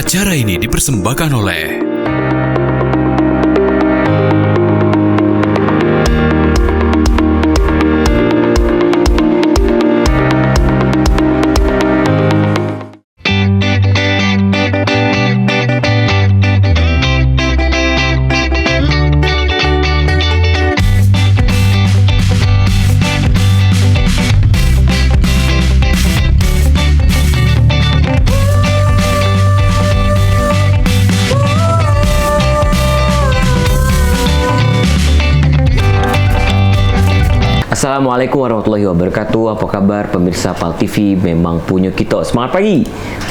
Acara ini dipersembahkan oleh Assalamualaikum warahmatullahi wabarakatuh. Apa kabar pemirsa PAL TV? Memang punya kita. Semangat pagi.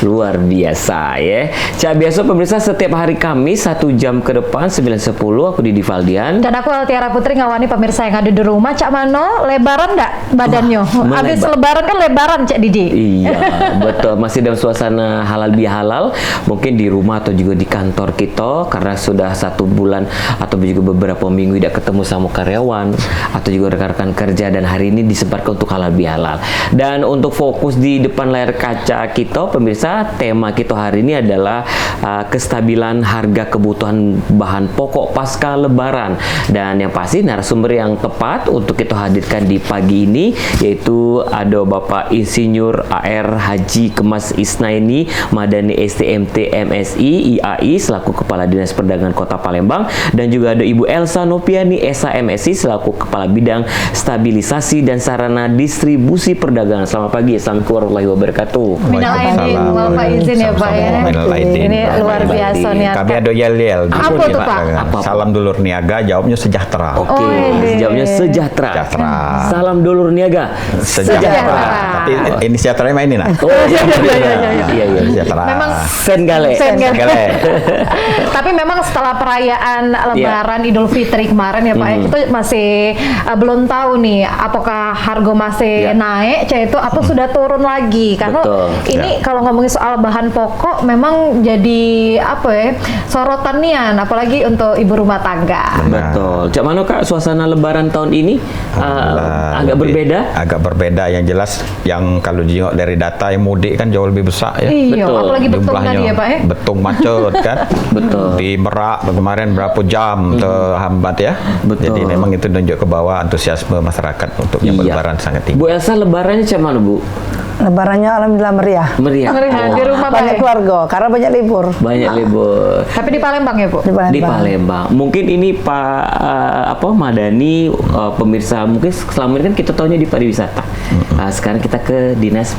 Luar biasa ya. Cak biasa pemirsa, setiap hari Kamis 1 jam ke depan 9.10 aku Didi Valdian. Dan aku Altiara Putri ngawani pemirsa yang ada di rumah. Cak Mano, lebaran nggak badannya? Habis lebaran kan lebaran Cak Didi. Iya, betul. Masih dalam suasana halal bihalal. Mungkin di rumah atau juga di kantor kita, karena sudah 1 bulan atau juga beberapa minggu tidak ketemu sama karyawan atau juga rekan-rekan kerja, dan hari ini disempatkan untuk halal bihalal. Dan untuk fokus di depan layar kaca kita pemirsa, tema kita hari ini adalah kestabilan harga kebutuhan bahan pokok pasca lebaran. Dan yang pasti narasumber yang tepat untuk kita hadirkan di pagi ini yaitu ada Bapak Insinyur AR Haji Kemas Isnaini Madani STMT MSI IAI selaku Kepala Dinas Perdagangan Kota Palembang, dan juga ada Ibu Elsa Nopiani SHMSI selaku Kepala Bidang Stabilisasi dan Sarana Distribusi Perdagangan. Selamat pagi. Assalamualaikum warahmatullahi wabarakatuh. Minal aidin wal faizin ya Pak ya. Ini luar biasa nih. Kami ada yel-yel. Apa tuh Pak? Salam dulur niaga, jawabnya sejahtera. Oke, jawabnya sejahtera. Salam dulur niaga. Sejahtera. Tapi inisiatornya main ini nah. Oh iya. Sejahtera. Memang Senggale. Tapi memang setelah perayaan Lebaran Idul Fitri kemarin ya Pak, itu masih belum tahu nih apakah harga masih naik itu atau sudah turun lagi, karena ini kalau ngomongin soal bahan pokok memang jadi sorotan nian, apalagi untuk ibu rumah tangga. Betul. Cak mana Kak suasana Lebaran tahun ini agak berbeda? Agak berbeda, yang jelas yang kalau dijengok dari data yang mudik kan jauh lebih besar ya. Iya, apalagi betung tadi ya Pak ya. Betung macet kan. Betul. Di Merak kemarin berapa jam terhambat ya. Betul. Jadi memang itu tunjuk ke bawah antusiasme masyarakat untuk yang Lebaran sangat tinggi. Bu Elsa, lebarannya cak mana Bu? Lebarannya alhamdulillah meriah. Meriah. Di rumah Banyak keluarga karena banyak libur. Banyak libur. Tapi di Palembang ya Bu? Di Palembang. Mungkin ini Pak Madani, pemirsa mungkin selama ini kan kita tahunya di pariwisata. Sekarang kita ke Dinas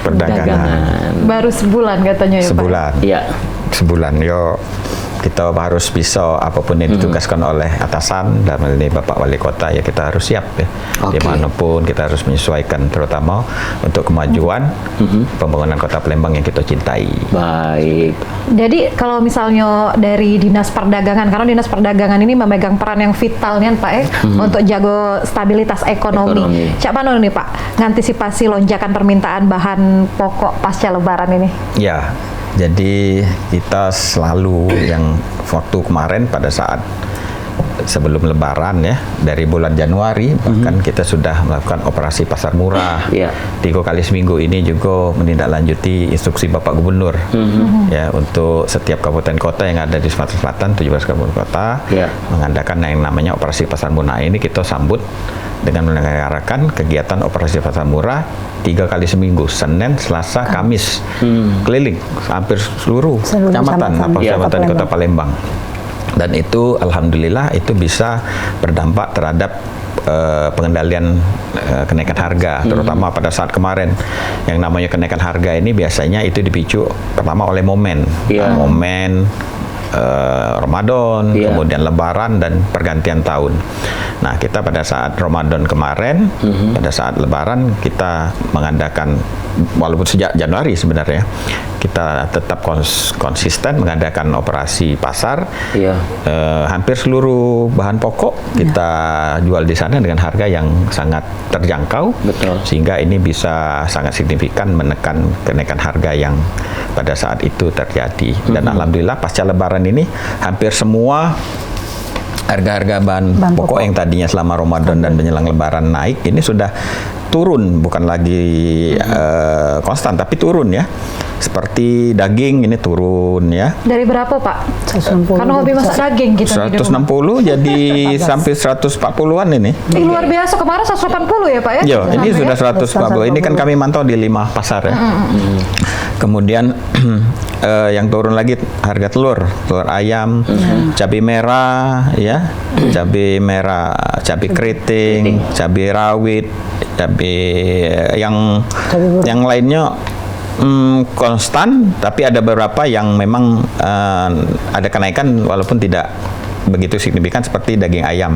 Perdagangan. Baru sebulan katanya ya Pak. Sebulan. Iya. Sebulan. Kita harus bisa apapun yang ditugaskan oleh atasan, dalam hal ini Bapak Wali Kota, ya kita harus siap ya. Dimanapun kita harus menyesuaikan, terutama untuk kemajuan pembangunan Kota Palembang yang kita cintai. Baik. Jadi kalau misalnya dari Dinas Perdagangan, karena Dinas Perdagangan ini memegang peran yang vital nih Pak untuk jago stabilitas ekonomi. Cak mana nih Pak ngantisipasi lonjakan permintaan bahan pokok pasca Lebaran ini? Ya. Jadi kita selalu yang waktu kemarin pada saat sebelum Lebaran ya, dari bulan Januari bahkan kita sudah melakukan operasi pasar murah. 3 kali seminggu ini juga menindaklanjuti instruksi Bapak Gubernur ya, untuk setiap kabupaten kota yang ada di Sumatera Selatan, 17 kabupaten kota mengadakan yang namanya operasi pasar murah. Ini kita sambut dengan menyelenggarakan kegiatan operasi pasar murah 3 kali seminggu, Senin, Selasa, Kamis, keliling hampir seluruh kecamatan Kota Palembang. Dan itu alhamdulillah itu bisa berdampak terhadap pengendalian kenaikan harga, terutama pada saat kemarin. Yang namanya kenaikan harga ini biasanya itu dipicu pertama oleh momen Ramadan, kemudian Lebaran dan pergantian tahun. Nah, kita pada saat Ramadan kemarin, pada saat Lebaran kita mengadakan, walaupun sejak Januari sebenarnya kita tetap konsisten mengadakan operasi pasar. Hampir seluruh bahan pokok kita jual di sana dengan harga yang sangat terjangkau. Sehingga ini bisa sangat signifikan menekan kenaikan harga yang pada saat itu terjadi. Dan alhamdulillah pasca Lebaran ini hampir semua harga-harga bahan pokok yang tadinya selama Ramadan dan menjelang Lebaran naik, ini sudah turun, bukan lagi konstan tapi turun ya. Seperti daging ini turun ya. Dari berapa Pak? 160. Karena hobi masak daging gitu nih di rumah. 160 jadi sampai 140-an ini. Luar biasa, kemarin 180 ya Pak ya? Yo, ini Sampai sudah ya? 140. Ini kan kami mantau di 5 pasar ya. Kemudian yang turun lagi harga telur ayam, cabai merah ya, cabai merah, cabai keriting, cabai rawit, cabai yang lainnya konstan, tapi ada beberapa yang memang ada kenaikan walaupun tidak begitu signifikan seperti daging ayam.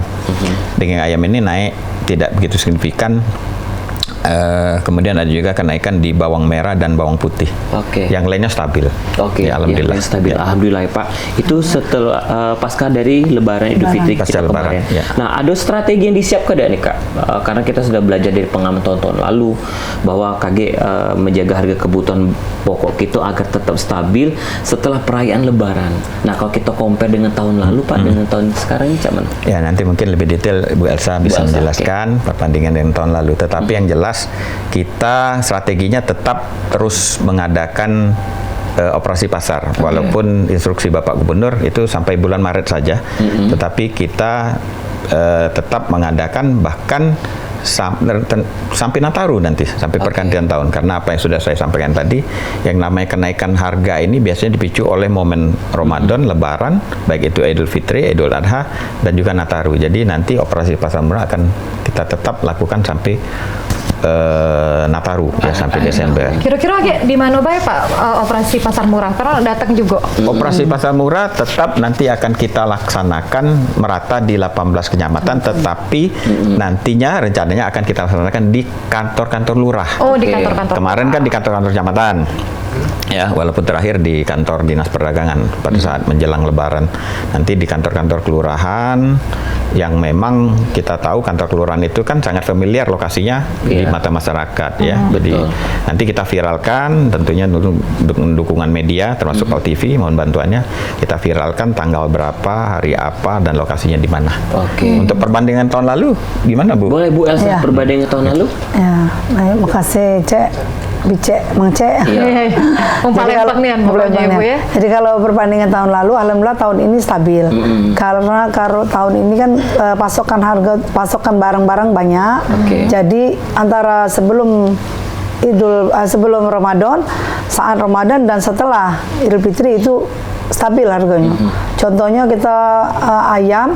Daging ayam ini naik tidak begitu signifikan. Kemudian ada juga kenaikan di bawang merah dan bawang putih. Oke. Yang lainnya stabil. Oke, Ya, alhamdulillah. yang stabil. Alhamdulillah ya Pak. Itu setelah pasca dari Lebaran Idul Fitri Pasca kita Lebaran, kemarin. ya. Nah, ada strategi yang disiapkan tidak nih Kak? Karena kita sudah belajar dari pengalaman tahun-tahun lalu bahwa KG menjaga harga kebutuhan pokok kita agar tetap stabil setelah perayaan Lebaran. Nah, kalau kita compare dengan tahun lalu Pak dengan tahun sekarang ini cuman. Ya, nanti mungkin lebih detail Bu Elsa bisa Elsa, menjelaskan perbandingan dengan tahun lalu. Tetapi yang jelas kita strateginya tetap terus mengadakan operasi pasar, walaupun instruksi Bapak Gubernur itu sampai bulan Maret saja, tetapi kita tetap mengadakan bahkan sampai Nataru nanti, sampai pergantian tahun. Karena apa yang sudah saya sampaikan tadi, yang namanya kenaikan harga ini biasanya dipicu oleh momen Ramadan, Lebaran, baik itu Idul Fitri, Idul Adha, dan juga Nataru. Jadi nanti operasi pasar murah akan kita tetap lakukan sampai Nataru ya, sampai Desember. Kira-kira kayak di mana Pak operasi pasar murah? Karena datang juga. Operasi pasar murah tetap nanti akan kita laksanakan merata di 18 kecamatan, tetapi nantinya rencananya akan kita laksanakan di kantor-kantor lurah. Oh, di kantor-kantor. Kemarin kan di kantor-kantor kecamatan. Ya, walaupun terakhir di kantor Dinas Perdagangan pada saat menjelang Lebaran. Nanti di kantor-kantor kelurahan yang memang kita tahu kantor kelurahan itu kan sangat familiar lokasinya di mata masyarakat ya. Jadi nanti kita viralkan, tentunya dengan dukungan media termasuk TV, mohon bantuannya, kita viralkan tanggal berapa, hari apa, dan lokasinya di mana. Oke. Untuk perbandingan tahun lalu gimana Bu? Boleh Bu Elsa Ya. perbandingan tahun lalu? Ya, baik, makasih Cek, Bicek, Mang Cek. Iya. Palembang nih pokoknya Ibu ya. Jadi kalau perbandingan tahun lalu, alhamdulillah tahun ini stabil. Karena kalau tahun ini kan pasokan barang-barang banyak. Jadi antara sebelum sebelum Ramadan, saat Ramadan dan setelah Idul Fitri itu stabil harganya. Contohnya kita ayam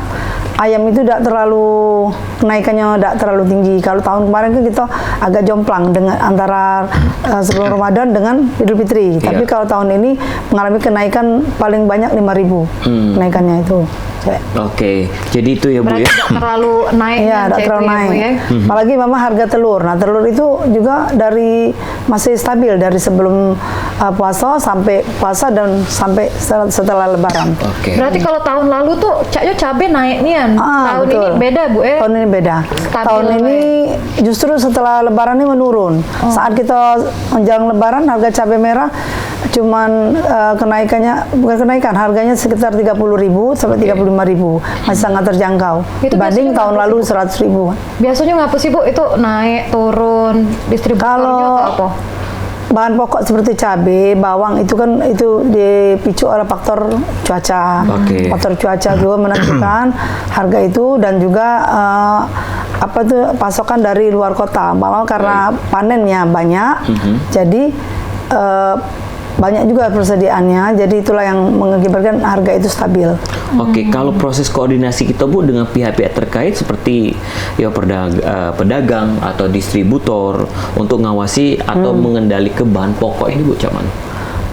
itu tidak terlalu kenaikannya tidak terlalu tinggi. Kalau tahun kemarin kan kita agak jomplang dengan antara sebelum Ramadan dengan Idul Fitri. Tapi kalau tahun ini mengalami kenaikan paling banyak 5.000 kenaikannya itu. Oke, jadi itu ya Bu Berarti ya. tidak terlalu naik. Iya, tidak terlalu naik. Ya? Apalagi memang harga telur. Nah, telur itu juga masih stabil dari sebelum puasa sampai puasa dan sampai setelah Lebaran. Oke. Berarti kalau tahun lalu tuh cabai naik nih kan. Tahun Betul. ini beda Bu ya. Tahun ini beda. Stabil Tahun ini justru setelah Lebaran ini menurun. Saat kita menjelang Lebaran harga cabai merah cuman bukan kenaikan, harganya sekitar 30.000 sampai 35.000, masih sangat terjangkau. Itu Dibanding biasanya tahun ngapa lalu sih, Bu? 100.000. Biasanya ngapa sih Bu itu naik turun distributornya Kalau atau apa? bahan pokok seperti cabai, bawang itu kan itu dipicu oleh faktor cuaca. Faktor cuaca juga menentukan harga itu, dan juga pasokan dari luar kota. Bahwa karena panennya banyak, jadi banyak juga persediaannya, jadi itulah yang mengakibatkan harga itu stabil. Oke, kalau proses koordinasi kita Bu dengan pihak-pihak terkait seperti ya pedagang atau distributor untuk ngawasi atau mengendali ke bahan pokok ini Bu cuman.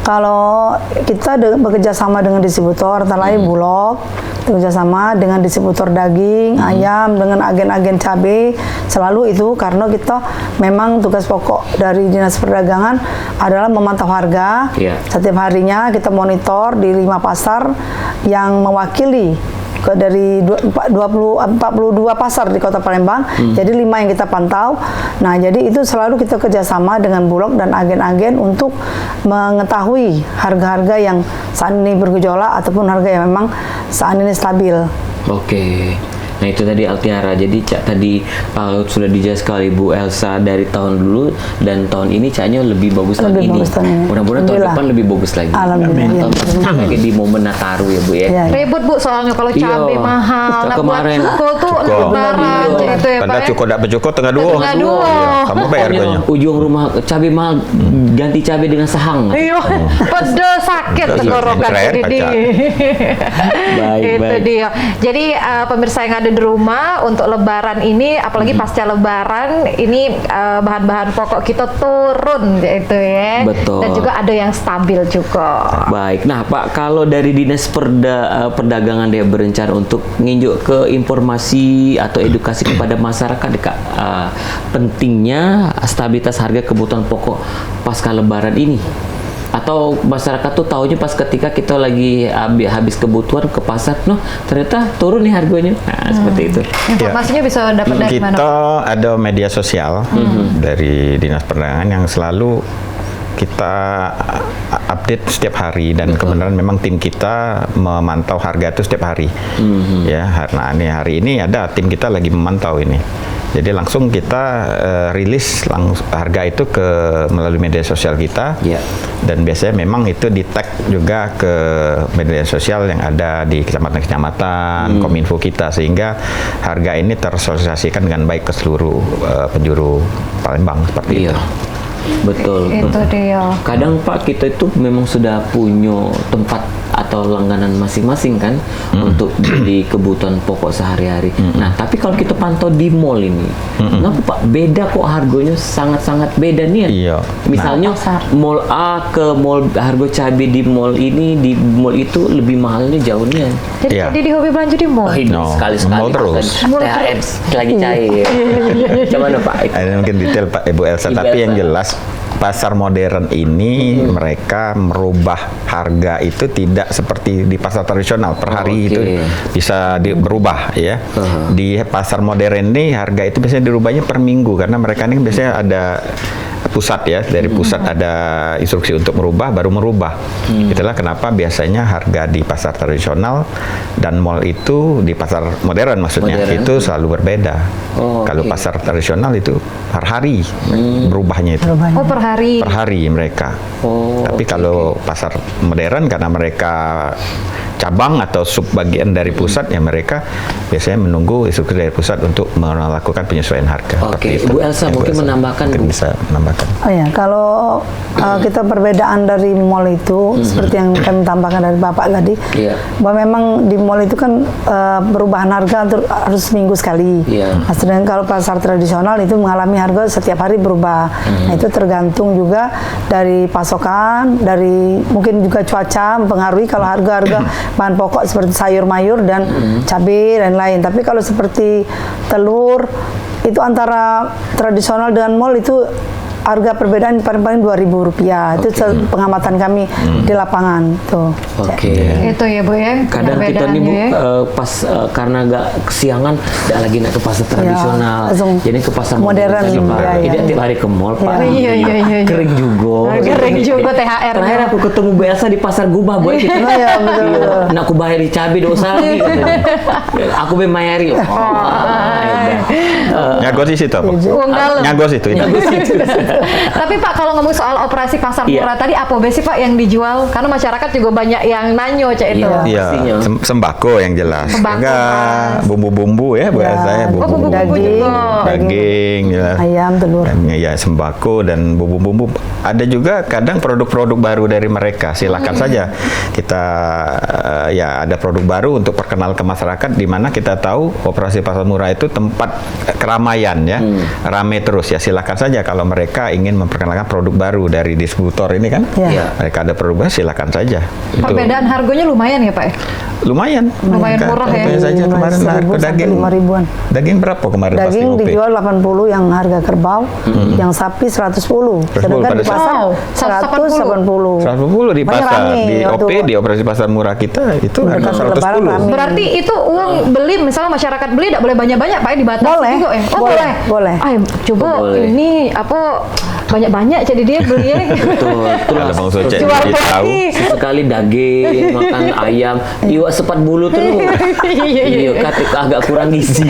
Kalau kita bekerja sama dengan distributor, antara lain Bulog, bekerja sama dengan distributor daging, ayam, dengan agen-agen cabai, selalu itu karena kita memang tugas pokok dari Dinas Perdagangan adalah memantau harga. Setiap harinya kita monitor di 5 pasar yang mewakili dari 42 pasar di Kota Palembang, jadi 5 yang kita pantau. Nah, jadi itu selalu kita kerjasama dengan Bulog dan agen-agen untuk mengetahui harga-harga yang saat ini bergejolak ataupun harga yang memang saat ini stabil. Oke. Nah itu tadi Altiara. Jadi Cak tadi sudah dijelaskan oleh Bu Elsa dari tahun dulu dan tahun ini Caknya lebih bagus tahun Lebih ini. bagus tahun ini. Mudah-mudahan tahun Alhamdulillah. depan lebih bagus lagi. Alhamdulillah, iya. Tahun depan lagi di momen Nataru ya Bu ya. Iya. Ribut Bu soalnya kalau Iya. cabai mahal. Kita Nah, buat kemarin cuko tuh Cuko. lebaran Iya. gitu ya Pak. Padahal ya. cukup tak bercukup tengah dua. Tengah dua. Iya, kamu bayar Pokoknya harganya. ujung rumah cabai mahal, ganti cabai dengan sahang. Iya, pedes sakit Pedes, tenggorokan terakhir jadi. Baik, Itu baik. dia. Jadi pemirsa yang ada di rumah untuk Lebaran ini, apalagi pasca Lebaran ini bahan-bahan pokok kita turun gitu ya. Betul. Dan juga ada yang stabil juga. Baik, nah Pak, kalau dari Dinas Perdagangan dia berencana untuk nginjuk ke informasi atau edukasi kepada masyarakat Kak, pentingnya stabilitas harga kebutuhan pokok pasca Lebaran ini. Atau masyarakat tuh taunya pas ketika kita lagi habis kebutuhan ke pasar, noh ternyata turun nih harganya. Nah, seperti itu. Informasinya bisa dapat dari mana? Kita ada media sosial dari Dinas Perdagangan yang selalu kita update setiap hari dan kebenaran memang tim kita memantau harga itu setiap hari. Ya, karena hari ini ada tim kita lagi memantau ini. Jadi langsung kita rilis harga itu melalui media sosial kita. Ya. Dan biasanya memang itu di tag juga ke media sosial yang ada di kecamatan-kecamatan, Kominfo kita, sehingga harga ini tersosialisasikan dengan baik ke seluruh penjuru Palembang seperti Iya. itu. Betul. Itu dia. Kadang Pak kita itu memang sudah punya tempat atau langganan masing-masing kan untuk beli kebutuhan pokok sehari-hari. Nah, tapi kalau kita pantau di mall ini, kenapa Pak beda kok harganya sangat-sangat beda nih? Iya. Misalnya mall A ke mall harga cabai di mall ini di mall itu lebih mahalnya jauhnya. Jadi Iya. di hobi belanja di mall. Ini No, sekali-sekali mall terus. THR lagi cair. Gimana Pak? Ada mungkin detail Pak Ibu Elsa, Ibu tapi yang Elsa. jelas pasar modern ini mereka merubah harga itu tidak seperti di pasar tradisional per hari Oke. itu bisa berubah ya. Di pasar modern ini harga itu biasanya dirubahnya per minggu karena mereka ini biasanya ada pusat ya, dari pusat ada instruksi untuk merubah baru merubah. Itulah kenapa biasanya harga di pasar tradisional dan mall itu di pasar modern maksudnya Modern. itu selalu berbeda. Oh, Kalau oke. pasar tradisional itu per hari berubahnya itu. Oh, per hari. Per hari mereka. Oh, Tapi oke, kalau pasar modern karena mereka cabang atau sub bagian dari pusat ya mereka biasanya menunggu instruksi dari pusat untuk melakukan penyesuaian harga. Oke, Seperti itu. Bu Elsa Ya, Bu mungkin Elsa. menambahkan, Mungkin Bu. bisa menambahkan. Oh ya, kalau kita perbedaan dari mall itu seperti yang kami tambahkan dari Bapak tadi, Iya. bahwa memang di mall itu kan perubahan harga harus seminggu sekali. Iya. Nah, sedangkan kalau pasar tradisional itu mengalami harga setiap hari berubah. Nah, itu tergantung juga dari pasokan, dari mungkin juga cuaca mempengaruhi kalau harga-harga bahan pokok seperti sayur mayur dan cabai dan lain. Tapi kalau seperti telur itu antara tradisional dengan mall itu harga perbedaan paling-paling Rp2.000 itu pengamatan kami di lapangan tuh. Oke. Itu ya Bu ya. Kadang kita nih Bu perbedaannya ya. pas karena agak kesiangan tidak lagi naik ke pasar tradisional, langsung jadi ke pasar modern, tadi, Pak. iya, iya. Tidak tiap hari ke mall Pak. Iya, iya, iya. Kering juga. Kering juga THR. Terakhir aku ketemu Bu Elsa di pasar Gubah Bu. Oh iya, betul. Nak aku bayari cabai dosa lagi. katanya. Aku be mayari. Nyagos di situ apa? Uang dalam. Nyagos itu. Tapi Pak kalau ngomong soal operasi pasar Iya. murah tadi apa sih Pak yang dijual? Karena masyarakat juga banyak yang nanyo cak itu. Iya. Iya, Pastinya. sembako yang jelas. Sembako, Enggak Mas. bumbu-bumbu ya, Bu Ya, Elsa ya, Oh, bumbu-bumbu daging, juga. daging, jelas. ayam, telur. Dan, ya sembako dan bumbu-bumbu. Ada juga kadang produk-produk baru dari mereka. Silakan saja kita ya ada produk baru untuk perkenal ke masyarakat di mana kita tahu operasi pasar murah itu tempat keramaian ya. Rame terus ya. Silakan saja kalau mereka ingin memperkenalkan produk baru dari distributor ini kan. Ya. Mereka ada produk baru silakan saja. Itu Perbedaan harganya lumayan ya Pak ya? lumayan. Lumayan murah ya. Contohnya saja kemarin 1.000 harga sampai daging 5.000-an. Daging berapa kemarin pas Daging di OP? dijual 80 yang harga kerbau, yang sapi 110. Sedangkan pada di pasar Wow, 180. 110 di Makanya pasar, rame di OP, waktu- di operasi pasar murah kita itu Dekat harga Lebaran 110. rame. Berarti itu uang beli, misalnya masyarakat beli tidak boleh banyak-banyak Pak ya, dibatasi Boleh, juga ya? Oh boleh, boleh. boleh. Ay, coba Oh, boleh. ini apa banyak-banyak jadi dia beli ya. Betul. Kalau Bang Uso cek Jual dia tahu. lagi. Sekali daging, makan ayam, iwak sepat bulu tuh. Iya, agak kurang gizi.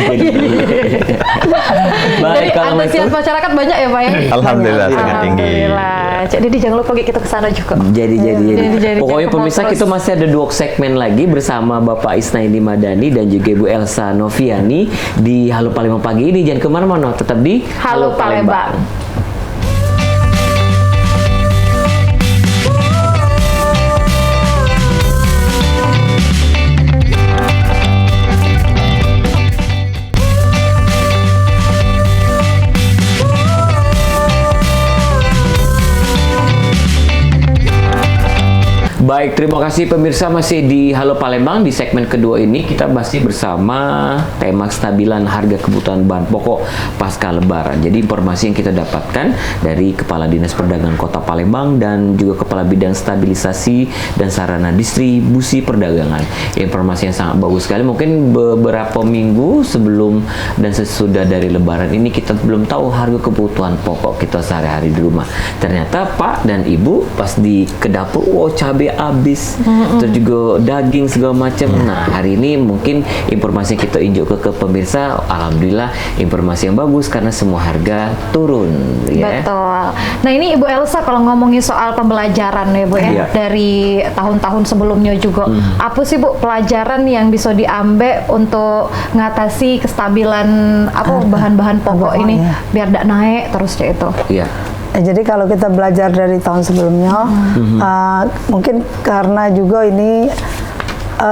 Jadi kalau antusias masyarakat banyak ya Pak ya? Alhamdulillah sangat tinggi. Alhamdulillah. Jadi jangan lupa kita ke sana juga. Jadi. Pokoknya Jacob pemirsa terus. kita masih ada 2 segmen lagi bersama Bapak Isnaini Madani dan juga Ibu Elsa Noviani di Halo Palembang pagi ini. Jangan kemana-mana, tetap di Halo Palembang. Baik, terima kasih pemirsa, masih di Halo Palembang. Di segmen kedua ini kita masih bersama tema kestabilan harga kebutuhan bahan pokok pasca Lebaran. Jadi informasi yang kita dapatkan dari Kepala Dinas Perdagangan Kota Palembang dan juga Kepala Bidang Stabilisasi dan Sarana Distribusi Perdagangan. Informasi yang sangat bagus sekali. Mungkin beberapa minggu sebelum dan sesudah dari Lebaran ini kita belum tahu harga kebutuhan pokok kita sehari-hari di rumah. Ternyata Pak dan Ibu pas di ke dapur, wow, cabai habis, terus juga daging segala macam. Nah, hari ini mungkin informasi yang kita injok ke pemirsa, alhamdulillah informasi yang bagus karena semua harga turun, ya. Betul. Nah ini Ibu Elsa kalau ngomongin soal pembelajaran ya Bu ya, Iya. dari tahun-tahun sebelumnya juga, apa sih Bu pelajaran yang bisa diambil untuk ngatasi kestabilan bahan-bahan pokok ini iya. biar tidak naik terus kayak itu? Iya. Jadi kalau kita belajar dari tahun sebelumnya, mungkin karena juga ini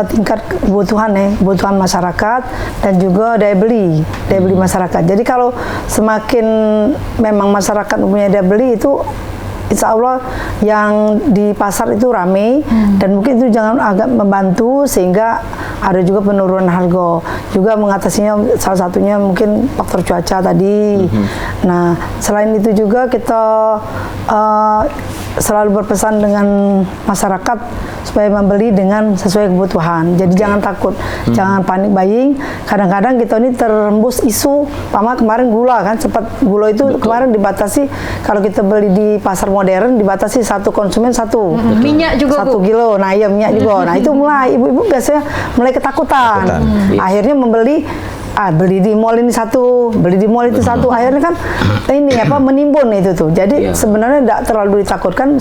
tingkat kebutuhan masyarakat dan juga daya beli masyarakat. Jadi kalau semakin memang masyarakat mempunyai daya beli itu, insya Allah yang di pasar itu ramai dan mungkin itu jangan agak membantu sehingga ada juga penurunan harga. Juga mengatasinya salah satunya mungkin faktor cuaca tadi. Nah, selain itu juga kita selalu berpesan dengan masyarakat supaya membeli dengan sesuai kebutuhan. Jadi jangan takut, jangan panik buying. Kadang-kadang kita ini terembus isu, Pama kemarin gula kan, sempat gula itu kemarin dibatasi, kalau kita beli di pasar modern dibatasi satu konsumen satu. Minyak juga 1 Bu. kilo, nah iya minyak juga. Nah itu mulai ibu-ibu biasanya mulai ketakutan. Akhirnya beli di mall ini satu, beli di mall itu satu. Akhirnya kan ini menimbun itu tuh. Jadi sebenarnya tidak terlalu ditakutkan,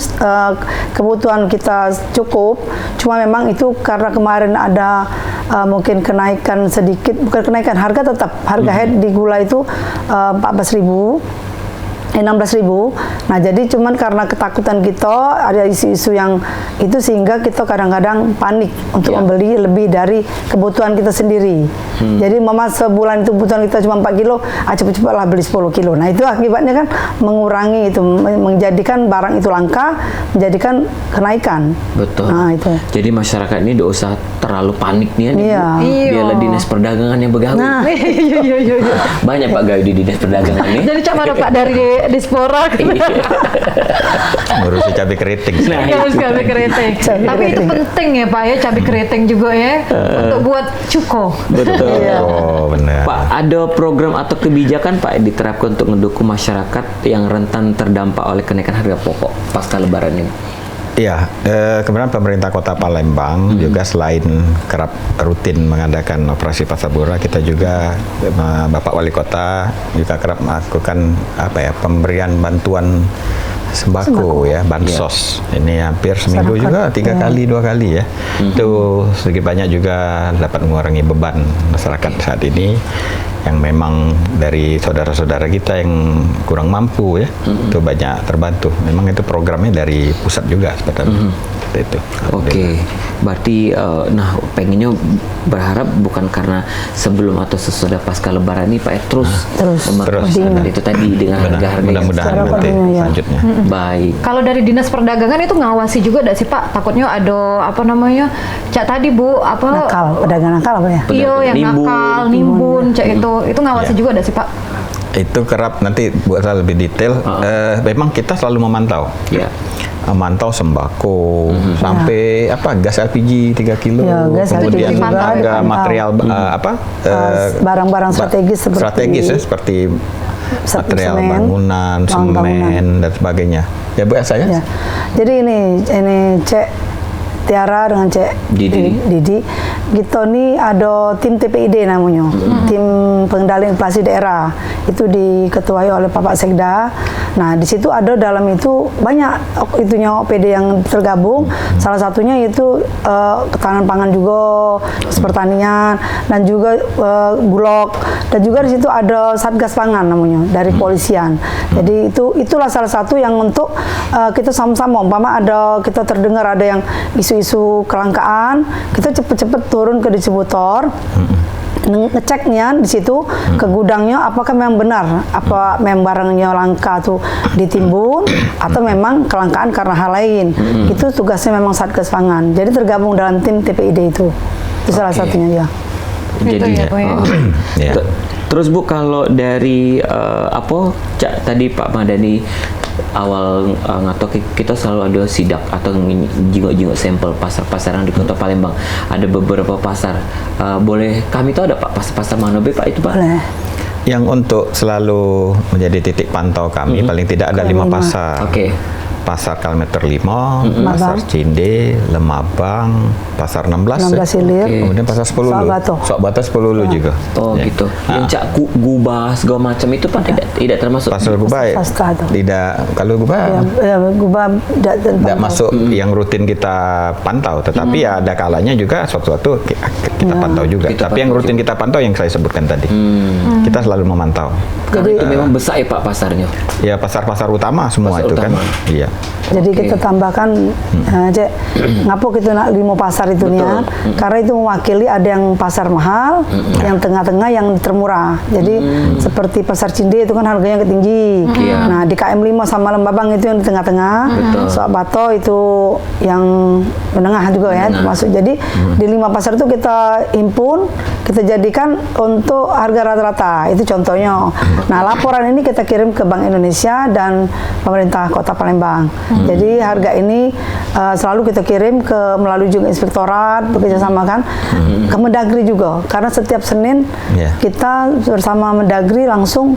kebutuhan kita cukup. Cuma memang itu karena kemarin ada mungkin kenaikan sedikit, bukan kenaikan harga, tetap harga head di gula itu 16.000. Nah, jadi cuman karena ketakutan kita ada isu-isu yang itu sehingga kita kadang-kadang panik untuk membeli lebih dari kebutuhan kita sendiri. Jadi mama sebulan itu kebutuhan kita cuma 4 kilo, cepet-cepet lah beli 10 kilo. Nah, itu akibatnya kan mengurangi itu, menjadikan barang itu langka, menjadikan kenaikan. Betul. Nah, itu. Jadi masyarakat ini tidak usah terlalu panik nih ya. Iya. Biarlah Dinas Perdagangan yang begawi. Nah. Iya. Banyak Pak gawe di Dinas Perdagangan nih. Jadi cak mana Pak dari Dispora Ngurusi cabai keriting. Nah, harus cabai keriting. Cabai Tapi itu keriting. penting ya Pak ya, cabai keriting juga ya untuk buat cuko. Betul. Oh, benar. Pak, ada program atau kebijakan Pak yang diterapkan untuk mendukung masyarakat yang rentan terdampak oleh kenaikan harga pokok pasca Lebaran ini? Iya, kemudian pemerintah Kota Palembang juga selain kerap rutin mengadakan operasi pasar murah, kita juga Bapak Wali Kota juga kerap melakukan pemberian bantuan sembako ya, bansos. Ini hampir seminggu juga 3 kali 2 kali ya. Itu sedikit banyak juga dapat mengurangi beban masyarakat saat ini yang memang dari saudara-saudara kita yang kurang mampu ya, itu banyak terbantu. Memang itu programnya dari pusat juga sebenarnya. Itu. Oke, berarti pengennya berharap bukan karena sebelum atau sesudah pasca Lebaran ini Pak terus meneruskan itu tadi dengan harga-harga yang mudah-mudahan secara nanti koordinasi, ya. selanjutnya. baik. Kalau dari Dinas Perdagangan itu ngawasi juga enggak sih Pak? Takutnya ada cak tadi Bu, Nakal, pedagang nakal apa ya? Iya, yang Nimbun. nakal, nimbun, cak itu ngawasi Ya. juga enggak sih Pak? Itu kerap nanti buat saya lebih detail. Memang kita selalu memantau. Ya. Memantau sembako sampai gas LPG 3 kilo, Ya, gas kemudian LPG juga harga dipantau. material Barang-barang strategis seperti material semen, bangunan, bahan semen bangunan. dan sebagainya. Ya Bu saya. Ya. Jadi ini Cek Tiara dengan Cek Didi. Kita nih ada tim TPID namanya, tim pengendalian inflasi daerah. Itu diketuai oleh Bapak Sekda. Nah, di situ ada dalam itu banyak itunya OPD yang tergabung. Salah satunya itu ketahanan pangan juga, pertanian dan juga Bulog, dan juga di situ ada Satgas Pangan namanya dari polisian. Jadi itulah salah satu yang untuk kita sama-sama umpama ada kita terdengar ada yang isu-isu kelangkaan, kita cepet-cepet turun ke distributor, ngeceknya di situ ke gudangnya apakah memang benar apa memang barangnya langka tuh ditimbun atau memang kelangkaan karena hal lain. Itu tugasnya memang Satgas Pangan. Jadi tergabung dalam tim TPID itu salah satunya ya. Gitu Jadi ya, Bu, ya. Ya. terus Bu, kalau dari tadi Pak Madani awal ngatok kita selalu ada sidak atau jingok-jingok sampel pasar-pasaran di Kota Palembang. Ada beberapa pasar. Boleh kami tahu ada Pak pasar-pasar mana Pak itu Pak? Boleh. Yang untuk selalu menjadi titik pantau kami paling tidak ada 5 pasar. Oke. Pasar Kilometer 5, Pasar Cinde, Lemabang, Pasar 16, 16 Hilir. kemudian Pasar 10 Soakbata 10 juga. Oh Ya. gitu. Yang Cak Gubah segala macam itu Pak tidak termasuk. Pasar Gubah Swasta tuh. tidak, kalau Gubah Ya, Gubah tidak masuk yang rutin kita pantau, tetapi ya ada kalanya juga suatu-suatu kita pantau juga. Kita Tapi yang pantau rutin kita pantau yang saya sebutkan tadi, kita selalu memantau. Karena itu memang besar ya Pak pasarnya. Ya pasar-pasar utama semua Pasar itu utama. kan. Iya. Jadi kita tambahkan, Cek, ngapo kita nak 5 pasar itu niat, karena itu mewakili ada yang pasar mahal, yang tengah-tengah, yang termurah. Jadi seperti pasar Cinde itu kan harganya tinggi. Nah di KM 5 sama Lembabang itu yang di tengah-tengah, Soakbato itu yang menengah juga ya termasuk. Jadi di 5 pasar itu kita himpun, kita jadikan untuk harga rata-rata. Itu contohnya. Nah laporan ini kita kirim ke Bank Indonesia dan pemerintah Kota Palembang. Jadi harga ini selalu kita kirim melalui juga inspektorat, bekerja sama kan ke Mendagri juga, karena setiap Senin kita bersama Mendagri langsung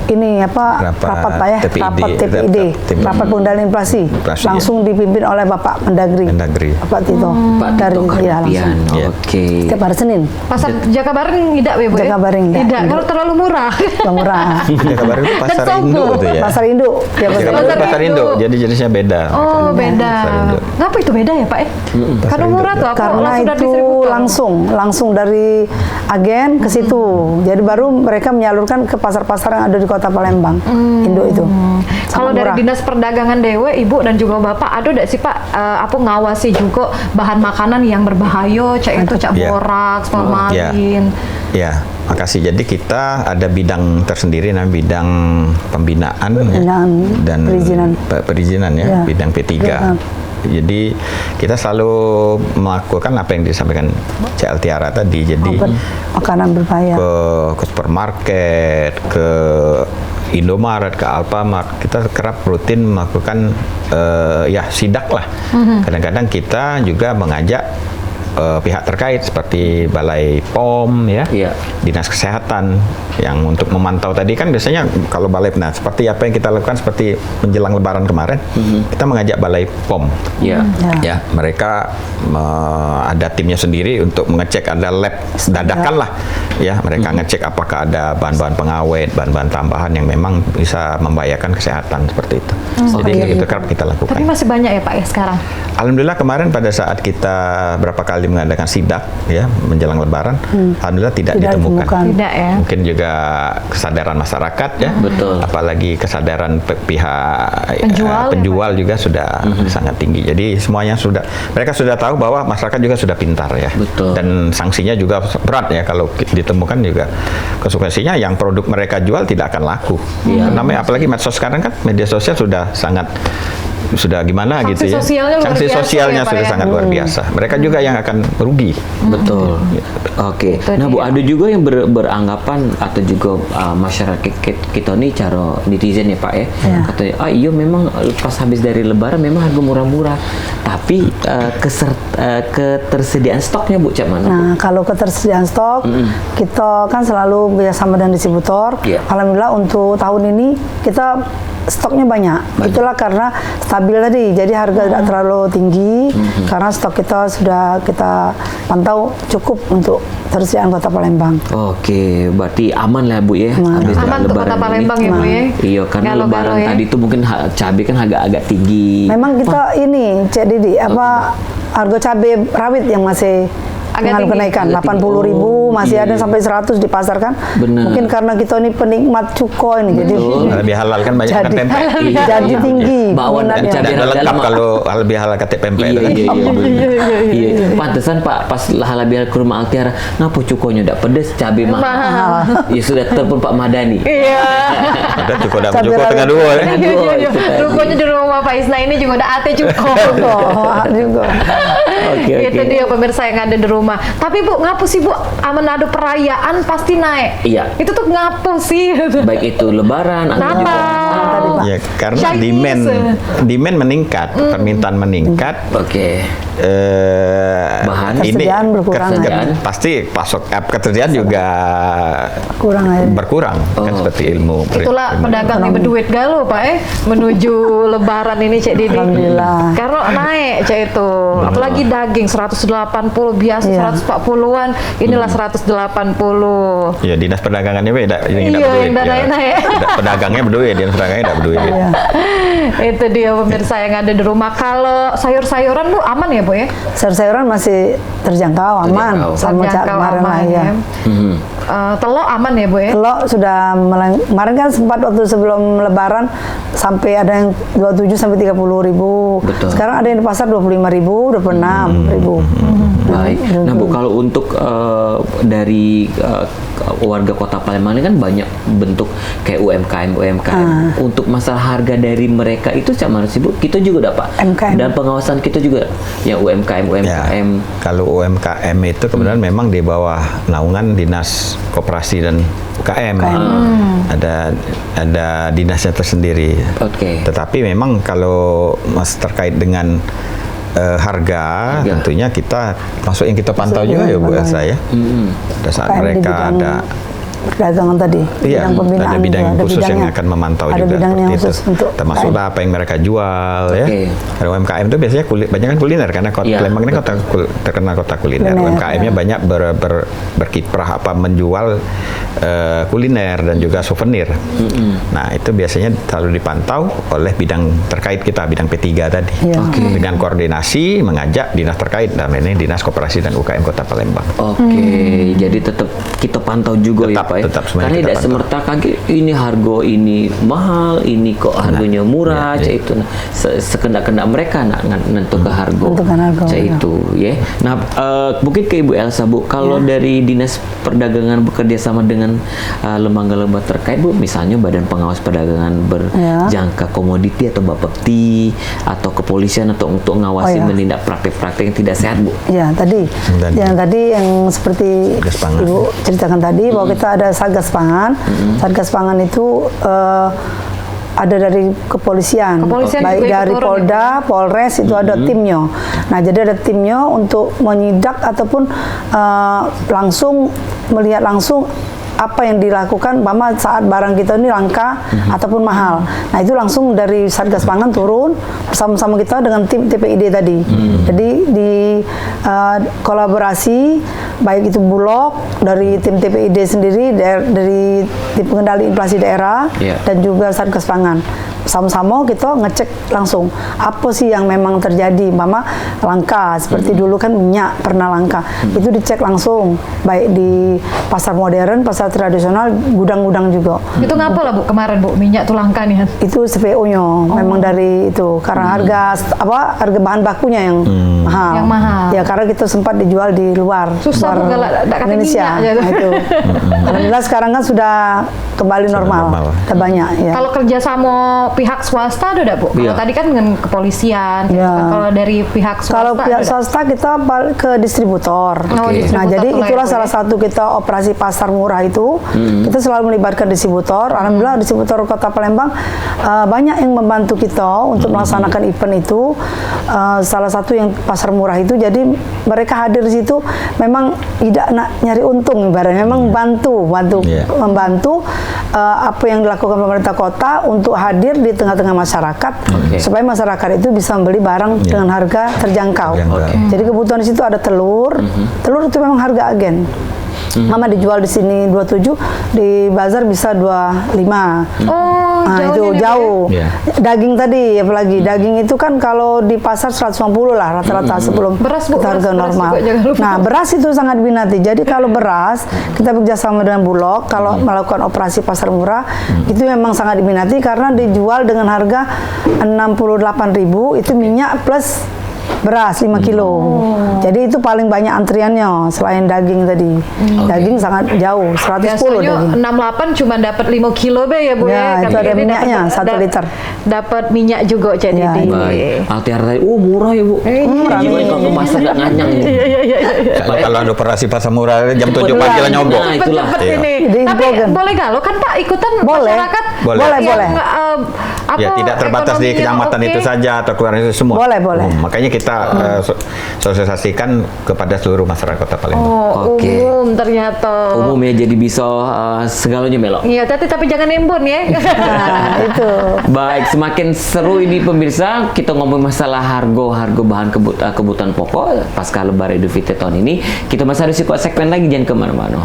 ini Rapat Pak ya, TPID, rapat TPID, rapat pengendalian inflasi, langsung dipimpin oleh Bapak Mendagri, Bapak Tito dari Karpian. langsung. Oke. Setiap hari Senin. Pasar Jakabareng tidak Bu? Jakabareng, tidak. tidak. Kalau terlalu murah. Murah. Jakabaring itu pasar Dan induk Sogo. itu ya. Pasar induk. Ya, Jakabaring itu Pasar pasar induk. induk, jadi jenisnya beda. Oh, beda. Pasar induk. Kenapa itu beda ya Pak? Karena murah tuh apa? Karena Langsung dari itu distributor? langsung dari agen ke situ. Jadi baru mereka menyalurkan ke pasar-pasar yang ada di Kota Palembang. Indo itu. Kalau dari Dinas Perdagangan Dewe, Ibu dan juga Bapak, ada tidak sih Pak, apa ngawasi juga bahan makanan yang berbahaya, cak itu cak Iya. boraks, formalin. Ya, makasih. Jadi kita ada bidang tersendiri namanya bidang pembinaan dan perizinan ya, Ya. bidang P3. Ya. Jadi kita selalu melakukan apa yang disampaikan CL Tiara tadi. Jadi makanan berbahaya. ke supermarket, ke Indomaret, ke Alfamart, kita kerap rutin melakukan sidak lah. Kadang-kadang kita juga mengajak pihak terkait seperti Balai POM ya, Dinas Kesehatan yang untuk memantau tadi kan biasanya kalau Balai, nah seperti apa yang kita lakukan seperti menjelang Lebaran kemarin, kita mengajak Balai POM, ya mereka ada timnya sendiri untuk mengecek, ada lab dadakan lah, ya mereka ngecek apakah ada bahan-bahan pengawet, bahan-bahan tambahan yang memang bisa membahayakan kesehatan seperti itu. Jadi itu kerap kita lakukan. Tapi masih banyak ya Pak ya sekarang? Alhamdulillah kemarin pada saat kita berapa kali mengadakan sidak ya menjelang Lebaran, alhamdulillah tidak ditemukan. Tidak ya. Mungkin juga kesadaran masyarakat ya, betul. Apalagi kesadaran pihak penjual juga sudah sangat tinggi. Jadi semuanya mereka sudah tahu bahwa masyarakat juga sudah pintar ya. Betul. Dan sanksinya juga berat ya kalau ditemukan juga. Konsekuensinya yang produk mereka jual tidak akan laku. Namanya apalagi medsos sekarang kan, media sosial sudah sangat sudah gimana Sanksi gitu ya. sosialnya luar Sanksi biasa sosialnya ya, Pak, sudah ya? sangat luar biasa. Mereka juga yang akan merugi. Betul. Oke. Itu Nah Bu, dia. ada juga yang beranggapan atau juga masyarakat kita nih cara netizen ya Pak ya, katanya iya memang pas habis dari Lebaran memang harga murah-murah, tapi ketersediaan stoknya Bu cak mana? Nah, kalau ketersediaan stok, kita kan selalu bekerjasama dengan distributor. Iya. Alhamdulillah untuk tahun ini kita stoknya banyak. Itulah karena stabil tadi, jadi harga tidak terlalu tinggi karena stok kita sudah kita pantau cukup untuk tersediaan Kota Palembang. Oke, berarti aman lah Bu ya. Habis dari Aman untuk Kota Lebaran Palembang ini. ya Bu ya. Iya, karena Galau-galau Lebaran ya. tadi tuh mungkin cabai kan agak tinggi. Memang kita ini, Cik Didi, apa harga cabai rawit yang masih Agak mengalami tinggi. kenaikan, Agak tinggi. 80.000 masih Iya, ada iya. sampai 100 di pasar kan. Benar. Mungkin karena kita ini penikmat cuko ini, jadi Lebih halal kan banyak kan Jadi- tempe. Iya, jadi iya. tinggi Bawaan dan peminatnya. cabai Tidak rawit lengkap lama. kalau lebih halal kata pempek Iya, itu kan. iya, iya, iya. Iya, pantesan Pak pas halal biar ke rumah Altiara, ngapa cukonya udah pedes, cabai mahal. Ya sudah telepon Pak Madani. Iya. Ada cukup dah Cabai cukup rawit. tengah dua ya. Iya, iya, iya. itu tadi. Rupanya di rumah Pak Isna ini juga udah ate cukup. juga. Oke, Itu oke. dia pemirsa yang ada di rumah. Tapi Bu, ngapu sih Bu? Manado perayaan pasti naik. Iya. Itu tuh ngapu sih? Baik itu Lebaran atau juga Natal. Ya karena Chinese. demand meningkat, permintaan meningkat. Oke. Bahan. Ketersediaan berkurang. Ketersediaan. Pasti ketersediaan juga Kurang aja. berkurang kan seperti ilmu. Itulah ilmu- pedagang yang berduit galau Pak menuju Lebaran ini Cik Didi. Alhamdulillah. Karena naik Cik itu. Apalagi daging 180 biasa Iya. 140-an, inilah 180. Ya dinas perdagangannya beda, ini Iya, tidak berduit. yang naik-naik. Pedagangnya berduit, dinas perdagangannya tidak berduit. Iya. Itu dia pemirsa yang ada di rumah. Kalau sayur-sayuran Bu aman ya Bu ya? Sayur-sayuran masih terjangkau, aman Terjangkau. sama cak Terjangkau, kemarin lah aman ya. Telur aman ya Bu ya? Telur sudah kemarin kan sempat waktu sebelum Lebaran sampai ada yang 27 sampai 30.000. Betul. Sekarang ada yang di pasar 25.000, 26.000. Baik. Nah Bu, kalau untuk dari warga Kota Palembang ini kan banyak bentuk kayak UMKM. Untuk masalah harga dari mereka itu cak mana sih Bu? Kita juga dapat. UMKM. Dan pengawasan kita juga yang UMKM. Ya, kalau UMKM itu kebetulan memang di bawah naungan Dinas Koperasi dan UKM. Ada dinasnya tersendiri. Oke. Tetapi memang kalau terkait dengan harga, tentunya kita masuk yang kita pantau juga ya Bu Elsa ya. Pada saat UKM di mereka bidang ada perdagangan tadi, iya, bidang pembinaan ada bidang juga, khusus yang bidangnya. akan memantau Ada juga bidangnya seperti itu. khusus untuk Termasuklah apa yang mereka jual ya. Oke. Kalau UMKM itu biasanya banyak kan kuliner karena kota Iya, Palembang ini terkenal kota kuliner. Kuliner, UMKM-nya banyak berkiprah menjual kuliner dan juga souvenir. Nah, itu biasanya selalu dipantau oleh bidang terkait kita, bidang P3 tadi. Iya. Dengan koordinasi mengajak dinas terkait, dalam ini Dinas Koperasi dan UKM Kota Palembang. Oke, jadi tetap kita pantau juga ya Tetap- Pak ya. tetap semuanya Karena kita tidak pantau. semerta kaget ini harga ini mahal, ini kok harganya murah, cak itu. Nah, sekendak-kendak mereka nak nentukan harga. Nentukan harga, Cak benar. itu ya. Nah, mungkin ke Ibu Elsa Bu, kalau dari Dinas Perdagangan bekerja sama dengan lembaga-lembaga terkait Bu, misalnya Badan Pengawas Perdagangan berjangka komoditi atau Bapepti atau kepolisian atau untuk ngawasi menindak praktek-praktek yang tidak sehat Bu. Ya, tadi yang seperti Satgas Pangan. Ibu ceritakan tadi bahwa kita ada Satgas Pangan. Satgas Pangan itu ada dari kepolisian, Kepolisian baik juga ikut dari turun Polda, Polres itu ada timnya. Nah, jadi ada timnya untuk menyidak ataupun langsung melihat langsung apa yang dilakukan mama saat barang kita ini langka ataupun mahal. Nah, itu langsung dari Satgas Pangan turun bersama-sama kita dengan tim TPID tadi. Jadi di kolaborasi baik itu Bulog dari tim TPID sendiri dari tim pengendali inflasi daerah dan juga Satgas Pangan. Sama-sama kita ngecek langsung apa sih yang memang terjadi, mama langka seperti dulu kan minyak pernah langka, itu dicek langsung baik di pasar modern, pasar tradisional, gudang-gudang juga. Itu ngapa lah Bu kemarin Bu minyak tuh langka nih? Itu CPO-nya memang dari itu karena harga bahan bakunya yang mahal. Yang mahal. Ya karena kita sempat dijual di luar. Susah luar kalau nggak kata Indonesia. minyak, gitu. Nah, itu. Alhamdulillah sekarang kan sudah kembali normal. Sudah banyak ya. Kalau kerja sama pihak swasta ada nggak, Bu? Kalau Iya. tadi kan dengan kepolisian, gitu Iya. kan. Kalau dari pihak swasta Kalau pihak ada? swasta kita ke distributor. Oh, Oke. distributor Nah, jadi tuh lah ya, itulah Bu, salah ya. satu kita operasi pasar murah itu. Kita selalu melibatkan distributor. Alhamdulillah distributor Kota Palembang banyak yang membantu kita untuk melaksanakan event itu. Salah satu yang pasar murah itu. Jadi mereka hadir di situ memang tidak nak nyari untung ibaratnya, memang membantu apa yang dilakukan pemerintah kota untuk hadir di tengah-tengah masyarakat supaya masyarakat itu bisa membeli barang dengan harga terjangkau. Jadi kebutuhan di situ ada telur. Telur itu memang harga agen. Mama dijual di sini 27, di bazar bisa 25. Oh, Nah, jauhnya itu nih, Bu, ya? jauh. Iya. Daging tadi apalagi daging itu kan kalau di pasar 150 lah rata-rata sebelum Beras, Bu, harga beras normal. juga jangan lupa. Nah, beras itu sangat diminati. Jadi kalau beras kita bekerjasama dengan Bulog kalau melakukan operasi pasar murah itu memang sangat diminati karena dijual dengan harga 68.000 itu minyak plus beras 5 kilo. Jadi itu paling banyak antriannya selain daging tadi. Daging sangat jauh, 110 Biasanya daging. 68 cuma dapat 5 kilo be ya, Bu, Ya, ya. itu ada ini minyaknya, dapat- 1 liter. Dapat minyak juga jadi Ya, di. Baik. Altiara tadi, murah ya Bu. Gimana kalau ke pasar nggak nganyang ini? Kalau ada operasi pasar murah jam 7 pagi lah nyogok. Nah, itulah. Cepet Iya. ini. Jadi Tapi slogan. boleh nggak lo kan Pak ikutan Boleh. masyarakat Boleh. yang, Boleh. apa, Ya tidak terbatas di ekonominya kecamatan oke. itu saja atau kelurahan itu semua. Boleh. Makanya kita sosialisasikan kepada seluruh masyarakat Kota Palembang. Oh, Oke. umum ternyata. Umum ya, jadi bisa segalanya Melo. Iya, tapi jangan nimbun ya. Nah, itu. Baik, semakin seru ini pemirsa, kita ngomong masalah harga bahan kebutuhan pokok pasca Lebaran Idul Fitri tahun ini. Kita masih harus ikut segmen lagi, jangan kemana-mana.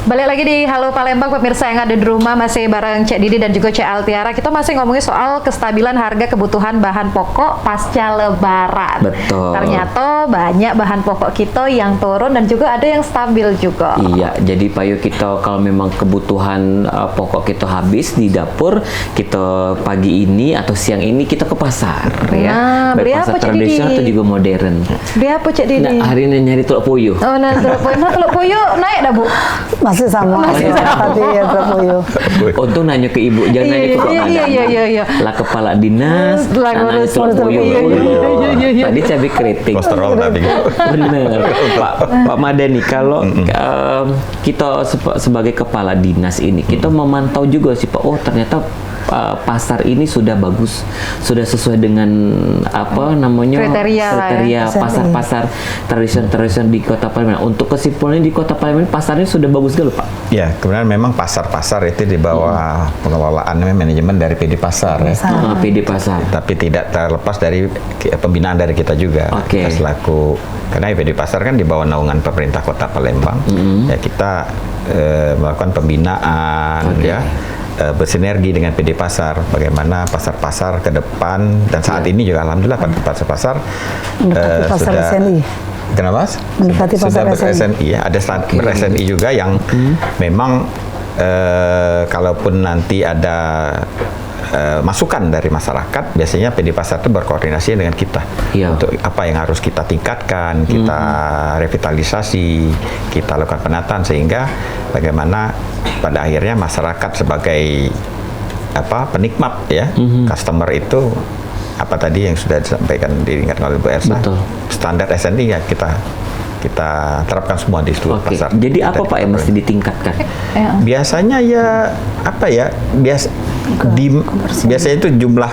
Balik lagi di Halo Palembang, pemirsa yang ada di rumah masih bareng Cek Didi dan juga Cek Altiara. Kita masih ngomongin soal kestabilan harga kebutuhan bahan pokok pasca Lebaran. Betul. Ternyata banyak bahan pokok kita yang turun dan juga ada yang stabil juga. Iya, jadi Pak Yu, kita kalau memang kebutuhan pokok kita habis di dapur, kita pagi ini atau siang ini kita ke pasar ya. Nah, beli Baik pasar apa, Cik tradisional Didi? atau juga modern. Dia apa Cek Didi? Nah, hari ini nyari telur puyuh. Oh, nah, telur puyuh naik dah, Bu. Masih sama. Tapi ya terpuyuh. Untung nanya ke ibu, jangan nanya ke Kok Madam. Iya. Lah kepala dinas, Lah, nanya ngurus telur telur puyuh. puyuh. Iya. Tadi cabai keriting. Kolesterol tadi. Bener, Pak Madani, kalau kita sebagai kepala dinas ini, kita memantau juga sih Pak, oh ternyata pasar ini sudah bagus, sudah sesuai dengan apa namanya Kriteria lah ya. pasar-pasar tradisional di Kota Palembang. Untuk kesimpulannya di Kota Palembang pasarnya sudah bagus gak Pak? Ya, kemudian memang pasar-pasar itu di bawah pengelolaan manajemen dari PD Pasar ya. PD Pasar. Tapi tidak terlepas dari pembinaan dari kita juga. Oke. Kita selaku, karena PD Pasar kan di bawah naungan pemerintah Kota Palembang. Ya kita melakukan pembinaan ya. Bersinergi dengan PD Pasar, bagaimana pasar-pasar ke depan, dan saat ini juga alhamdulillah pasar-pasar Mendekati pasar SNI. Kenapa? Mendekati pasar Sudah SNI. ber-SNI ya, ada ber-SNI juga yang memang kalaupun nanti ada masukan dari masyarakat, biasanya PD Pasar itu berkoordinasi dengan kita untuk apa yang harus kita tingkatkan, kita revitalisasi, kita lakukan penataan, sehingga bagaimana pada akhirnya masyarakat sebagai penikmat ya, customer itu apa tadi yang sudah disampaikan diingatkan oleh Bu Elsa, standar SNI ya kita terapkan semua di seluruh pasar. Jadi apa Pak yang mesti ditingkatkan? Biasanya ya biasanya itu jumlah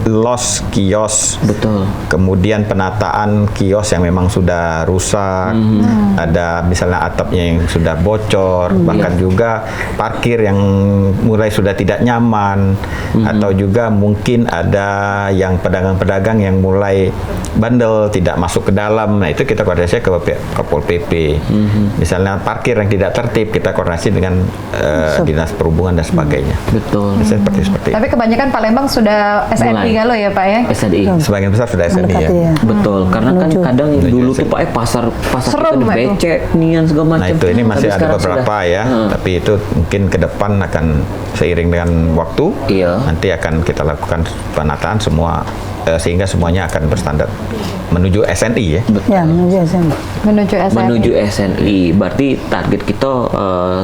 los kios, betul. Kemudian penataan kios yang memang sudah rusak, ada misalnya atapnya yang sudah bocor, bahkan juga parkir yang mulai sudah tidak nyaman, atau juga mungkin ada yang pedagang-pedagang yang mulai bandel tidak masuk ke dalam. Nah itu kita koordinasi ke Pol PP. Misalnya parkir yang tidak tertib, kita koordinasi dengan dinas perhubungan dan sebagainya. Betul. Seperti itu. Tapi kebanyakan Palembang sudah SNI kalau ya Pak ya. SNI. Sebagian besar sudah SNI ya. Mendekati ya. Betul, karena kan Menuju. kadang Menuju dulu SNI. tuh Pak pasar Serem, kita Pak, itu. becek nian segala macam. Nah itu ini masih Tapi ada sekarang beberapa sudah. ya, tapi itu mungkin ke depan akan seiring dengan waktu, Iya. nanti akan kita lakukan penataan semua sehingga semuanya akan berstandar menuju SNI ya. Ya, menuju SNI. Menuju SNI. Menuju SNI, berarti target kita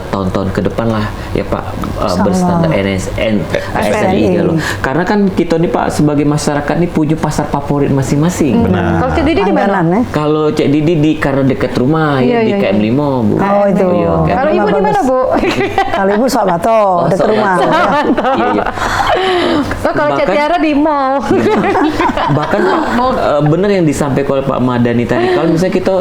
tahun-tahun ke depan lah ya Pak, Insyaallah. berstandar SNI SNI. gitu. Karena kan kita nih Pak sebagai masyarakat nih punya pasar favorit masing-masing. Benar. Kalau Cik Didi di mana? Langganan ya. Kalau Cik Didi di karena dekat rumah Iya, ya di iya, KM 5 Bu. Oh, itu. Iya, KM Kalau Ibu di mana, Bu? Kalau ibu sok bato, dekat Sok rumah. Bato. Iya, iya. Oh, kalau Cik Bahkan- Tiara di mall. Bahkan Pak, benar yang disampaikan oleh Pak Madani tadi, kalau misalnya kita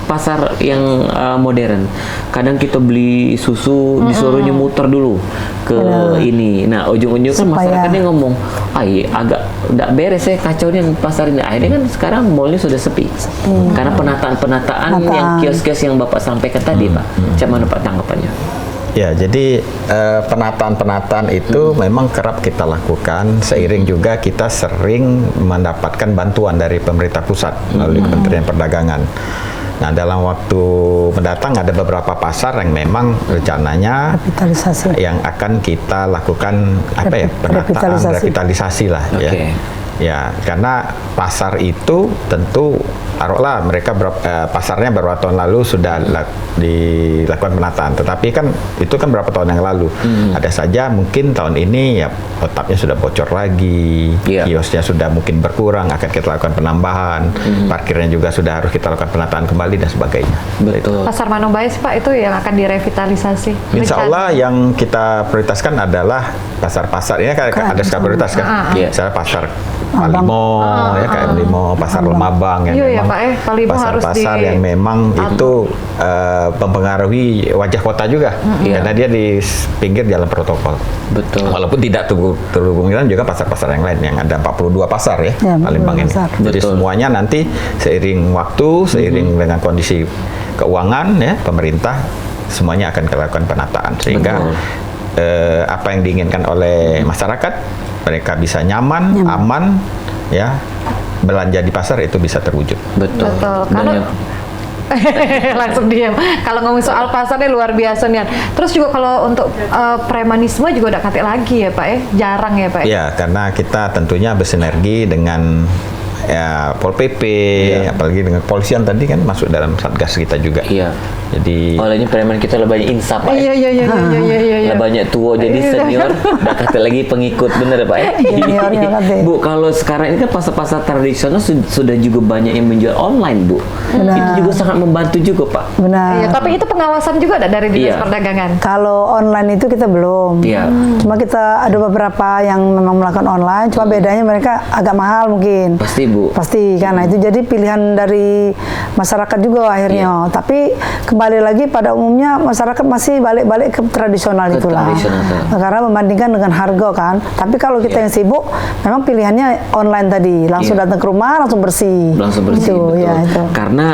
pasar yang modern, kadang kita beli susu disuruhnya muter dulu ke ini. Nah ujung-ujungnya kan Supaya- masyarakatnya ngomong, agak nggak beres ya kacau nih pasar ini. Akhirnya kan sekarang mallnya sudah sepi. Karena penataan yang Penataan. kios-kios yang Bapak sampaikan tadi Pak. Macam mana Pak tanggapannya? Ya, jadi penataan-penataan itu memang kerap kita lakukan seiring juga kita sering mendapatkan bantuan dari pemerintah pusat melalui Kementerian Perdagangan. Nah, dalam waktu mendatang ada beberapa pasar yang memang rencananya Revitalisasi. yang akan kita lakukan penataan Revitalisasi. revitalisasi lah ya. Oke. Ya, karena pasar itu tentu taruhlah mereka pasarnya beberapa tahun lalu sudah dilakukan penataan, tetapi kan itu kan berapa tahun yang lalu. Ada saja mungkin tahun ini ya otapnya sudah bocor lagi, Iya. kiosnya sudah mungkin berkurang, akan kita lakukan penambahan, parkirnya juga sudah harus kita lakukan penataan kembali dan sebagainya. Betul. Pasar Manobaya sih Pak itu yang akan direvitalisasi. Insya Allah yang kita prioritaskan adalah pasar-pasar ini kan ada skala prioritas kan. Iya. Misalnya pasar Palimo, ya KM Limo, pasar Lemabang yang Iya, ya, memang Pak, Palimo harus pasar-pasar di- yang memang itu mempengaruhi wajah kota juga, Iya. karena dia di pinggir jalan protokol. Betul. Walaupun tidak terhubung dengan juga pasar-pasar yang lain yang ada 42 pasar ya, Ya, Palembang ini. 42 pasar. Jadi Betul. semuanya nanti seiring waktu, seiring dengan kondisi keuangan ya pemerintah semuanya akan melakukan penataan sehingga Betul. apa yang diinginkan oleh masyarakat mereka bisa nyaman, aman ya belanja di pasar itu bisa terwujud. Betul. Betul. Dan Kalau yang- langsung diam. Kalau ngomong soal pasarnya luar biasa nih. Terus juga kalau untuk premanisme juga udah kate lagi ya Pak ya, jarang ya Pak. Ya, karena kita tentunya bersinergi dengan ya Pol PP, apalagi dengan kepolisian tadi kan masuk dalam satgas kita juga. Iya. Jadi Olehnya preman kita lebih banyak insaf Pak. Iya iya iya iya iya iya. Lah banyak tua jadi senior, dah kata lagi pengikut bener Pak ya. Juniornya kata. Bu, kalau sekarang ini kan pasar-pasar tradisional sudah juga banyak yang menjual online Bu. Benar. Itu juga sangat membantu juga Pak. Benar. Iya, tapi itu pengawasan juga ada dari Dinas Iya. Perdagangan. Kalau online itu kita belum. Iya. Cuma kita ada beberapa yang memang melakukan online, cuma bedanya mereka agak mahal mungkin. Pasti Bu. Pasti karena itu jadi pilihan dari masyarakat juga akhirnya. Iya. Tapi kembali lagi pada umumnya masyarakat masih balik-balik ke tradisional Ke itulah. tradisional, tuh. Karena membandingkan dengan harga kan. Tapi kalau kita Iya. yang sibuk, memang pilihannya online tadi, langsung Iya. datang ke rumah langsung bersih. Langsung bersih, Gitu, betul. ya, itu. Karena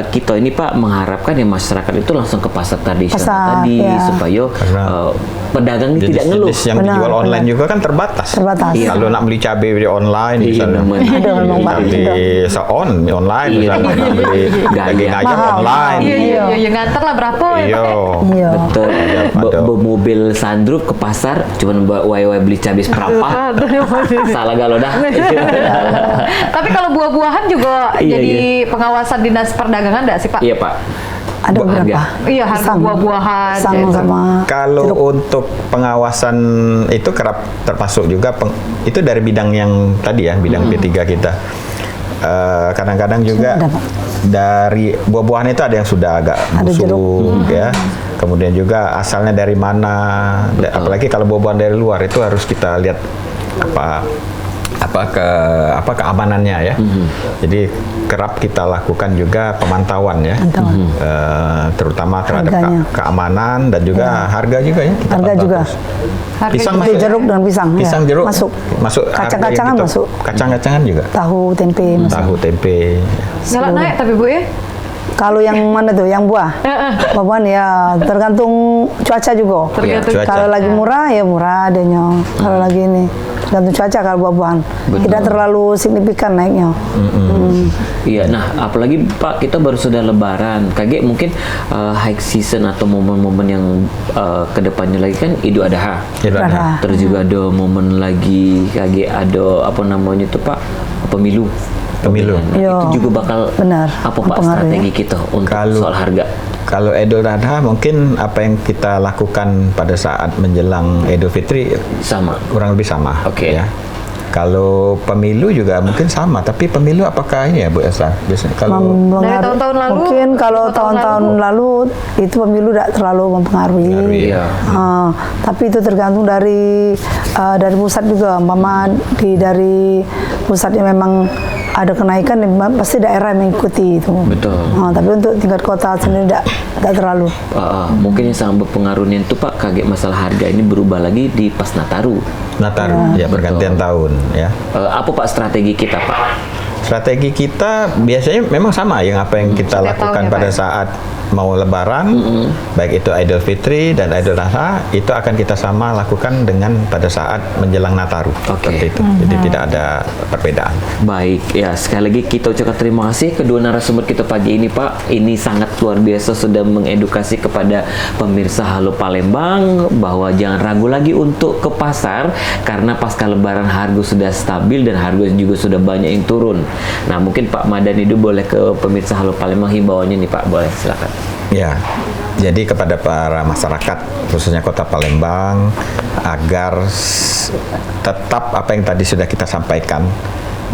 kita ini Pak mengharapkan ya masyarakat itu langsung ke pasar tradisional Pasar, tadi ya. supaya Karena pedagang ini tidak ngeluh. jenis yang Benar, dijual online benar. juga kan terbatas. Terbatas. Iya. Kalau nak beli cabai di online Iya, misalnya. namanya. Ada memang Pak. Beli seon online Iya. misalnya, nak beli daging Gaya. ayam Mahal. online. Iya iya iya, nganter lah berapa ya Iya. Pak? Iya. Betul. Ada. Mobil sandruk ke pasar cuman wae beli cabai seperempat. Salah galau dah. Tapi kalau buah-buahan juga Iya, jadi pengawasan Dinas Perdagangan enggak sih Pak? Iya Pak. Ada Bu, beberapa. harga. Iya, harga Pisang. buah-buahan. Pisang gitu. sama Kalau untuk pengawasan itu kerap termasuk juga itu dari bidang yang tadi ya, bidang P3 kita. Kadang-kadang juga Sudah, Pak. dari buah-buahan itu ada yang sudah agak Ada jeruk. busuk ya. Kemudian juga asalnya dari mana, apalagi kalau buah-buahan dari luar itu harus kita lihat keamanannya ya. Jadi kerap kita lakukan juga pemantauan ya. Pemantauan. Terutama terhadap Harganya. keamanan dan juga harga juga ya. Kita Harga pantau juga. terus. Harga Pisang juga. Itu jeruk dengan pisang. ya. Pisang jeruk Masuk. harga yang Kacang-kacangan gitu. masuk. Kacang-kacangan juga. Tahu, tempe masuk. Tahu tempe. Nyala naik tapi Bu ya? Kalau yang mana tuh? Yang buah? Buah-buahan ya tergantung cuaca juga. Tergantung cuaca. Kalau lagi murah ya murah adanya. Kalau lagi ini tergantung cuaca kalau buah-buahan. Tidak terlalu signifikan naiknya. Iya, nah apalagi Pak kita baru sudah Lebaran, kaget mungkin high season atau momen-momen yang kedepannya lagi kan Idul Adha. Idul Adha. Terus juga ada momen lagi kaget ada apa namanya itu Pak pemilu. Pemilu. Nah, Iya. itu juga bakal Benar, apa Pak mempengaruhi. strategi kita untuk soal harga? Kalau Idul Adha mungkin apa yang kita lakukan pada saat menjelang Idul Fitri Sama. kurang lebih sama. Oke. Ya. Kalau pemilu juga mungkin sama, tapi pemilu apakah ini ya Bu Elsa? Biasanya kalau Dari tahun-tahun lalu, mungkin kalau beberapa tahun tahun-tahun lalu itu pemilu tidak terlalu mempengaruhi. Iya. Tapi itu tergantung dari pusat juga. Mama dari pusatnya memang ada kenaikan, pasti daerah mengikuti itu. Betul. Tapi untuk tingkat kota sendiri tidak terlalu. Mungkin yang sangat berpengaruh itu Pak kaget masalah harga ini berubah lagi di pas Nataru. Nataru, ya pergantian tahun ya. Apa Pak strategi kita Pak? Strategi kita biasanya memang sama yang apa yang kita Setiap lakukan tahun ya, pada Pak? saat mau Lebaran, baik itu Idul Fitri dan Idul Adha, itu akan kita sama lakukan dengan pada saat menjelang Nataru. Oke. Seperti itu. Jadi tidak ada perbedaan. Baik, ya sekali lagi kita ucapkan terima kasih kedua narasumber kita pagi ini Pak. Ini sangat luar biasa sudah mengedukasi kepada pemirsa Halo Palembang bahwa jangan ragu lagi untuk ke pasar karena pasca Lebaran harga sudah stabil dan harga juga sudah banyak yang turun. Nah mungkin Pak Madani itu boleh ke pemirsa Halo Palembang himbauannya nih Pak, boleh silakan. Ya, jadi kepada para masyarakat khususnya Kota Palembang agar tetap apa yang tadi sudah kita sampaikan,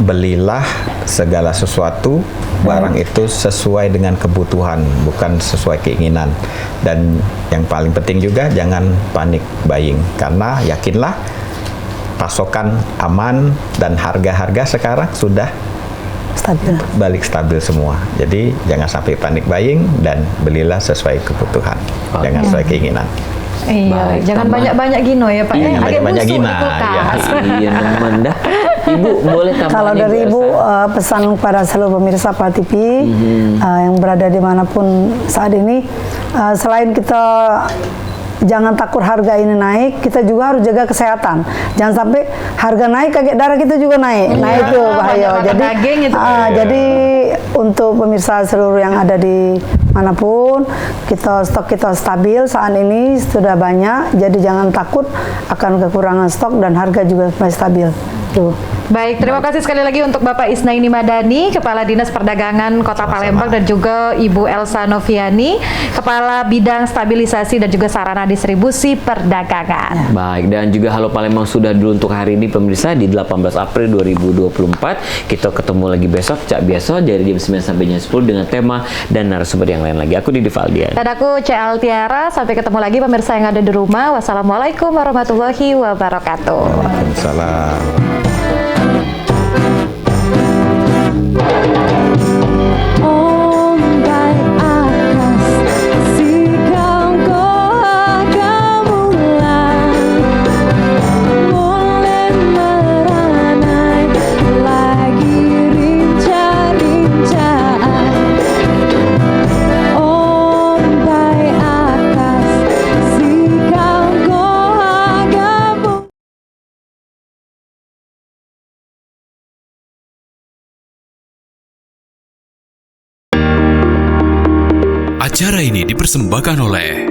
belilah segala sesuatu barang itu sesuai dengan kebutuhan, bukan sesuai keinginan. Dan yang paling penting juga jangan panik buying karena yakinlah pasokan aman dan harga-harga sekarang sudah Stabil. balik stabil semua. Jadi jangan sampai panik buying dan belilah sesuai kebutuhan, jangan sesuai keinginan. Iya, Baik, jangan tambah. banyak-banyak gino ya Pak. Iya, Agak banyak-banyak busuk gina, di kulkas. Iya, nemen dah. Ibu boleh tambahin Kalau dari Ibu pesan kepada seluruh pemirsa Pak TV yang berada dimanapun saat ini, selain kita jangan takut harga ini naik, kita juga harus jaga kesehatan. Jangan sampai harga naik, kaget darah kita juga naik. Nah itu bahaya. banyak makan daging itu. Jadi untuk pemirsa seluruh yang ada di manapun, stok kita stabil saat ini sudah banyak. Jadi jangan takut akan kekurangan stok dan harga juga masih stabil. Tuh. Baik, terima kasih sekali lagi untuk Bapak Isnaini Madani, Kepala Dinas Perdagangan Kota Palembang, dan juga Ibu Elsa Noviani, Kepala Bidang Stabilisasi dan juga Sarana Distribusi Perdagangan. Baik, dan juga Halo Palembang sudah dulu untuk hari ini pemirsa di 18 April 2024. Kita ketemu lagi besok, cak biasa dari jam 9 sampai jam 10 dengan tema dan narasumber yang lain lagi. Aku Didi Valdian. Dan aku C. Altiara, sampai ketemu lagi pemirsa yang ada di rumah. Wassalamualaikum warahmatullahi wabarakatuh. Waalaikumsalam. Ombak atas sikang goa gamulan mulai meranai lagi rinca-rincaan. Ombak atas sikang goa gamulan. Acara ini dipersembahkan oleh